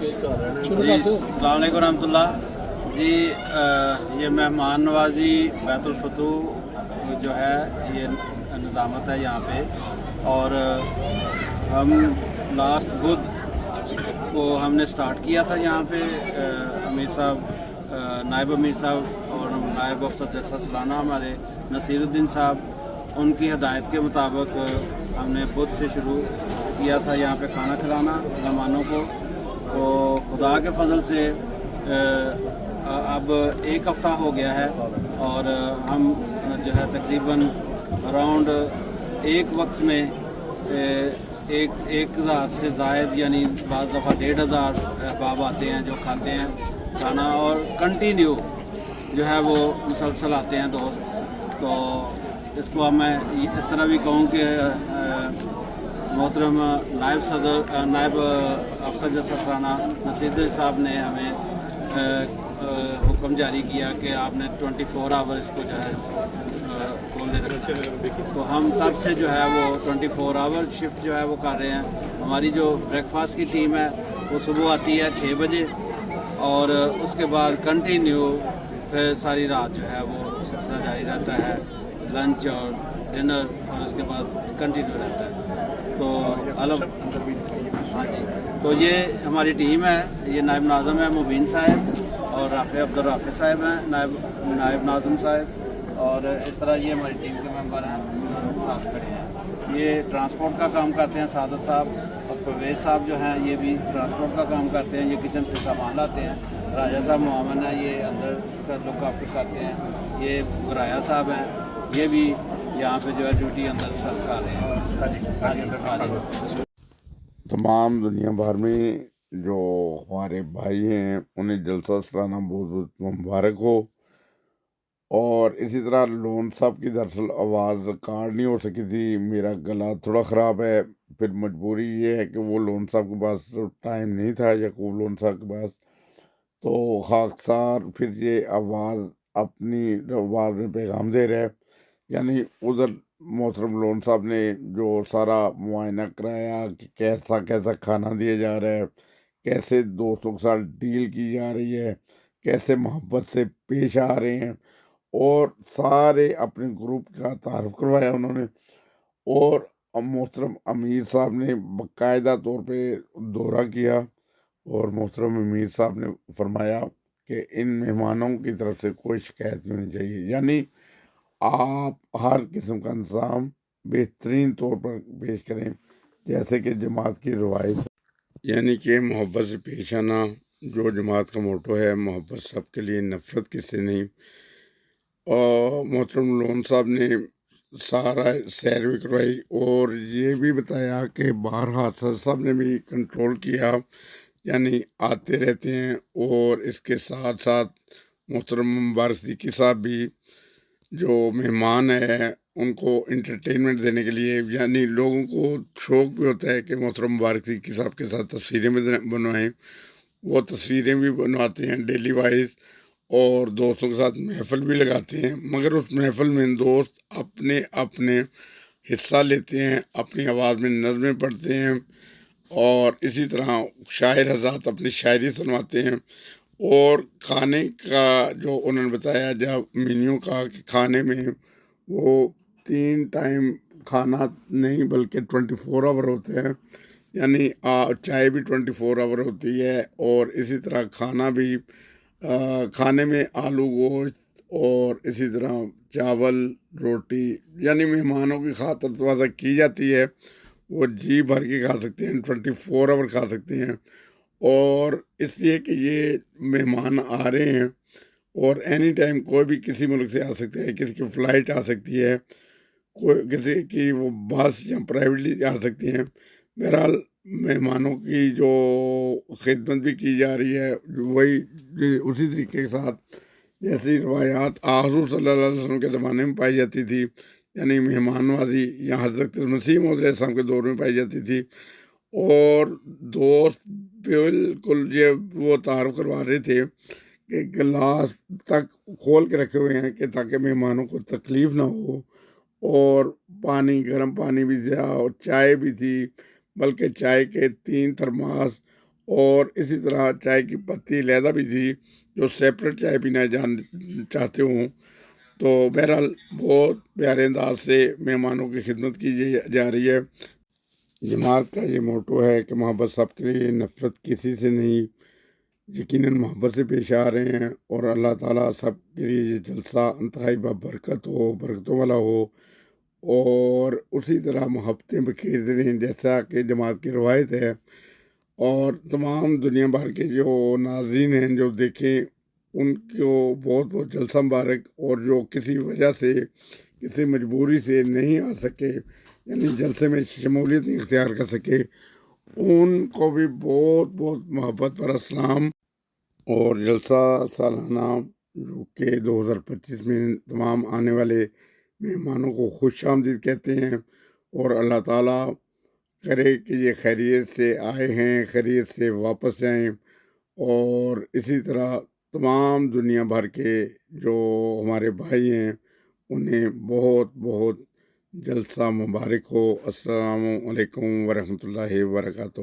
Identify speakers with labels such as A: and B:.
A: जी अस्सलाम वालेकुम रहमतुल्लाह जी। ये मेहमान नवाजी बैतुल फतूह जो है ये निज़ामत है यहाँ पे। और हम लास्ट बुध को हमने स्टार्ट किया था यहाँ पे। अमीर साहब, नायब अमीर साहब और नायब अफसर जलसा सालाना हमारे नसीरुद्दीन साहब, उनकी हदायत के मुताबिक हमने बुध से शुरू किया था यहाँ पे खाना खिलाना मेहमानों को। तो खुदा के फजल से अब एक हफ़्ता हो गया है और हम जो है तकरीबन अराउंड एक वक्त में एक हज़ार से ज़ायद यानी बाज़ दफ़ा 1500 अहबाब आते हैं जो खाते हैं खाना, और कंटिन्यू जो है वो मुसलसल आते हैं दोस्त। तो इसको अब मैं इस तरह भी कहूँ कि मोहतरम नायब अफसर जलसा सालाना नसीरुद्दीन साहब ने हमें हुक्म जारी किया कि आपने 24 आवर इसको जो है खोलने रखा। तो हम तब से जो है वो 24 आवर शिफ्ट जो है वो कर रहे हैं। हमारी जो ब्रेकफास्ट की टीम है वो सुबह आती है 6 बजे और उसके बाद कंटिन्यू फिर सारी रात जो है वो सिलसिला जारी रहता है, लंच और डिनर, और उसके बाद कंटिन्यू रहता है। तो हाँ जी, तो ये हमारी टीम है। ये नायब नाज़िम है मुबीन साहब और राफ़े अब्दुल राफ़े साहब हैं नायब नाज़िम साहब, और इस तरह ये हमारी टीम के मेंबर हैं साथ खड़े हैं। ये ट्रांसपोर्ट का काम करते हैं सादत साहब, और परवेज़ साहब जो हैं ये भी ट्रांसपोर्ट का काम करते हैं। ये किचन से सामान लाते हैं। राजा साहब मुआवन है, ये अंदर का लुक आफ्टर करते हैं। ये गुराया साहब हैं, ये भी यहाँ पे जो है ड्यूटी अंदर सर्व कर रहे हैं।
B: तमाम दुनिया भर में जो हमारे भाई हैं उन्हें जलसा सालाना बहुत बहुत मुबारक हो। और इसी तरह लोन साहब की दरअसल आवाज़ रिकॉर्ड नहीं हो सकी थी, मेरा गला थोड़ा ख़राब है। फिर मजबूरी ये है कि वो लोन साहब के पास टाइम नहीं था, यकूब लोन साहब के पास, तो खाकसार फिर ये आवाज़ अपनी आवाज़ में पैगाम दे रहे हैं। यानी उधर मोहतरम लोन साहब ने जो सारा मुआयना कराया कि कैसा कैसा खाना दिया जा रहा है, कैसे दोस्तों के साथ डील की जा रही है, कैसे मोहब्बत से पेश आ रहे हैं, और सारे अपने ग्रुप का तारफ़ करवाया उन्होंने। और मोहतरम अमीर साहब ने बाकायदा तौर पे दौरा किया और मोहतरम अमीर साहब ने फरमाया कि इन मेहमानों की तरफ से कोई शिकायत नहीं होनी चाहिए। यानी आप हर किस्म का इंतज़ाम बेहतरीन तौर पर पेश करें, जैसे कि जमात की रवायत, यानी कि मोहब्बत से पेश आना, जो जमात का मोटो है, मोहब्बत सबके लिए, नफ़रत किसी नहीं। और मोहतरम लोन साहब ने सारा सैर भी करवाई और ये भी बताया कि बाहर हादसा साहब ने भी कंट्रोल किया, यानी आते रहते हैं। और इसके साथ साथ मोहतरम मुबारक सिद्दीकी साहब भी जो मेहमान है उनको इंटरटेनमेंट देने के लिए, यानी लोगों को शौक़ भी होता है कि मोहतरम मुबारक सिद्दीकी साहब के साथ तस्वीरें भी बनवाएं, वो तस्वीरें भी बनवाते हैं डेली वाइज, और दोस्तों के साथ महफ़िल भी लगाते हैं। मगर उस महफ़िल में दोस्त अपने अपने हिस्सा लेते हैं, अपनी आवाज़ में नज़में पढ़ते हैं, और इसी तरह शायर हज़रात अपनी शायरी सुनवाते हैं। और खाने का जो उन्होंने बताया जब मेन्यू का कि खाने में वो 3 टाइम खाना नहीं बल्कि 24 आवर होते हैं, यानी चाय भी 24 आवर होती है, और इसी तरह खाना भी खाने में आलू गोश्त और इसी तरह चावल रोटी, यानी मेहमानों की खातिर तवाज़ा की जाती है। वो जी भर के खा सकते हैं, 24 आवर खा सकते हैं। और इसलिए कि ये मेहमान आ रहे हैं और एनी टाइम कोई भी किसी मुल्क से आ सकते हैं, किसी की फ़्लाइट आ सकती है, कोई किसी की वो बस या प्राइवेटली आ सकती हैं। बहरहाल मेहमानों की जो खिदमत भी की जा रही है वही उसी तरीके के साथ जैसी रवायात हुज़ूर सल्लल्लाहु अलैहि वसल्लम के ज़माने में पाई जाती थी, यानी मेहमान नवाज़ी या हज़रत मसीह मौद अलैहिस्सलाम के दौर में पाई जाती थी। और दोस्त बिल्कुल ये वो तारुफ करवा रहे थे कि गिलास तक खोल के रखे हुए हैं कि ताकि मेहमानों को तकलीफ़ ना हो, और पानी गर्म पानी भी दिया और चाय भी थी, बल्कि चाय के 3 थर्मास اور اسی طرح چائے کی پتی علیحدہ بھی تھی جو سیپریٹ چائے پینا چاہتے ہوں. تو بہرحال بہت پیارے انداز سے مہمانوں کی خدمت کی جا رہی ہے. جماعت کا یہ موٹو ہے کہ محبت سب کے لیے، نفرت کسی سے نہیں. یقیناً محبت سے پیش آ رہے ہیں اور اللہ تعالیٰ سب کے لیے یہ جلسہ انتہائی برکتوں والا ہو اور اسی طرح محبتیں بکھیرتے رہیں جیسا کہ جماعت کی روایت ہے. اور تمام دنیا بھر کے جو ناظرین ہیں جو دیکھیں ان کو بہت بہت جلسہ مبارک، اور جو کسی وجہ سے کسی مجبوری سے نہیں آ سکے، یعنی جلسے میں شمولیت نہیں اختیار کر سکے، ان کو بھی بہت بہت محبت پر السلام. اور جلسہ سالانہ جو کہ 2025 میں تمام آنے والے مہمانوں کو خوش آمدید کہتے ہیں، اور اللہ تعالیٰ کرے کہ یہ خیریت سے آئے ہیں، خیریت سے واپس جائیں. اور اسی طرح تمام دنیا بھر کے جو ہمارے بھائی ہیں انہیں بہت بہت جلسہ مبارک ہو. السلام علیکم ورحمۃ اللہ وبرکاتہ.